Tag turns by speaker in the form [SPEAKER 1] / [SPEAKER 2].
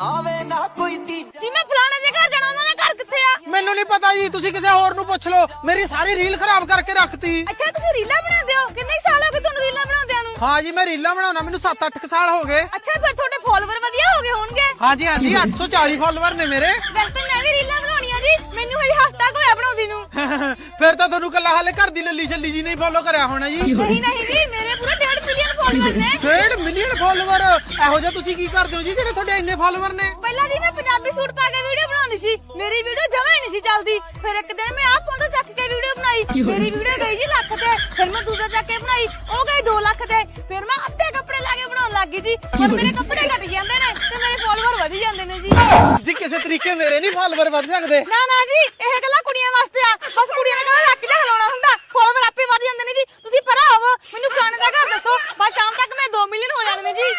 [SPEAKER 1] ਆਵੇ ਨਾ ਕੋਈ ਤੀਜਾ।
[SPEAKER 2] ਜੀ ਮੈਂ ਫਲਾਣੇ ਦੇ ਘਰ ਜਾਣਾ, ਉਹਨਾਂ ਦਾ ਘਰ ਕਿੱਥੇ ਆ?
[SPEAKER 3] ਮੈਨੂੰ ਨਹੀਂ ਪਤਾ ਜੀ, ਤੁਸੀਂ ਕਿਸੇ ਹੋਰ ਨੂੰ ਪੁੱਛ ਲਓ। ਮੇਰੀ ਸਾਰੀ ਰੀਲ ਖਰਾਬ ਕਰਕੇ ਰੱਖਤੀ।
[SPEAKER 2] ਅੱਛਾ ਤੁਸੀਂ ਰੀਲਾਂ ਬਣਾਉਂਦੇ ਹੋ? ਕਿੰਨੇ ਸਾਲ ਹੋ ਗਏ ਤੁਹਾਨੂੰ ਰੀਲਾਂ ਬਣਾਉਂਦਿਆਂ ਨੂੰ?
[SPEAKER 3] ਹਾਂ ਜੀ, ਮੈਂ ਰੀਲਾਂ ਬਣਾਉਣਾ ਮੈਨੂੰ 7-8 ਸਾਲ ਹੋ ਗਏ।
[SPEAKER 2] ਅੱਛਾ ਫਿਰ ਤੁਹਾਡੇ ਫਾਲੋਅਰ ਵਧੀਆ ਹੋ ਗਏ ਹੋਣਗੇ।
[SPEAKER 3] ਹਾਂਜੀ ਹਾਂਜੀ, 840 ਫਾਲੋਅਰ ਨੇ ਮੇਰੇ।
[SPEAKER 2] ਵੈਸੇ ਮੈਂ ਵੀ ਰੀਲਾਂ ਬਣਾਉਣੀਆਂ ਜੀ, ਮੈਨੂੰ ਹਜੇ ਹਫ਼ਤਾ ਕੁ ਹੋਇਆ ਬਣਾਉਂਦੀ ਨੂੰ।
[SPEAKER 3] ਫਿਰ ਤਾਂ ਤੁਹਾਨੂੰ ਕੱਲਾ ਹਾਲੇ ਘਰ ਦੀ ਲੱਲੀ ਛੱਲੀ ਜੀ ਨਹੀਂ ਫੋਲੋ ਕਰਿਆ ਹੋਣਾ ਜੀ।
[SPEAKER 2] ਨਹੀਂ ਨਹੀਂ ਜੀ, ਮੇਰੇ ਪੂਰੇ 1.5 ਮਿਲੀਅਨ ਫਾਲੋਅਰ ਨੇ।
[SPEAKER 3] 1.5 ਮਿਲੀਅਨ ਫਾਲੋਅਰ? ਇਹੋ ਜਿਹਾ ਤੁਸੀਂ ਕੀ ਕਰਦੇ ਹੋ ਜੀ ਜਿਹੜੇ ਤੁਹਾਡੇ ਇੰਨੇ ਫਾਲੋਅਰ ਨੇ?
[SPEAKER 2] ਪਹਿਲਾਂ ਜੀ ਮੈਂ ਪੰਜਾਬੀ ਸੂਟ ਪਾ ਕੇ ਵੀਡੀਓ ਬਣਾਉਂਦੀ ਸੀ, ਮੇਰੀ ਵੀਡੀਓ ਜਮਾਂ ਹੀ ਨਹੀਂ ਸੀ ਚੱਲਦੀ। ਫਿਰ ਇੱਕ ਦਿਨ ਮੈਂ ਆਹ ਫੋਨ ਤੋਂ ਚੱਕ ਕੇ ਵੀਡੀਓ ਬਣਾਈ, ਮੇਰੀ ਵੀਡੀਓ ਗਈ ਜੀ ਲੱਖ ਤੇ। ਫਿਰ ਮੈਂ ਦੂਜਾ ਚੱਕ ਕੇ ਬਣਾਈ, ਉਹ ਗਈ 2 ਲੱਖ ਤੇ। ਫਿਰ ਮੈਂ ਅੱਧੇ ਕੱਪੜੇ ਲਾ ਕੇ ਬਣਾਉਣ ਲੱਗ ਗਈ ਜੀ। ਹੁਣ ਮੇਰੇ ਕੱਪੜੇ ਘਟ ਜਾਂਦੇ ਨੇ ਤੇ ਮੇਰੇ ਫਾਲੋਅਰ ਵਧੀ ਜਾਂਦੇ ਨੇ ਜੀ।
[SPEAKER 3] ਜੀ ਕਿਸੇ ਤਰੀਕੇ ਮੇਰੇ ਨਹੀਂ ਫਾਲੋਅਰ ਵੱਧ ਸਕਦੇ।
[SPEAKER 2] ਨਾ ਨਾ ਜੀ, ਇਹ ਗੱਲਾਂ ਕੁੜੀਆਂ ਵਾਸਤੇ ਆ। ਬਸ ਕੁੜੀਆਂ ਨੇ ਕਹਿੰਦਾ ਲੱਕ ਜਿਹਾ ਹਿਲਾਉਣਾ ਹੁੰਦਾ, ਫਾਲੋਅਰ ਆਪੇ ਵਧ ਜਾਂਦੇ ਨੇ ਜੀ। ਤੁਸੀਂ ਪਰਾਂ ਹੋਵੋ, ਮੈਨੂੰ ਫਲਾਣੇ ਦਾ ਘਰ ਦੱਸੋ, ਬਸ ਸ਼ਾਮ ਤੱਕ ਮੈਂ 2 ਮਿਲੀਅਨ ਹੋ ਜਾਣੇ ਨੇ ਜੀ।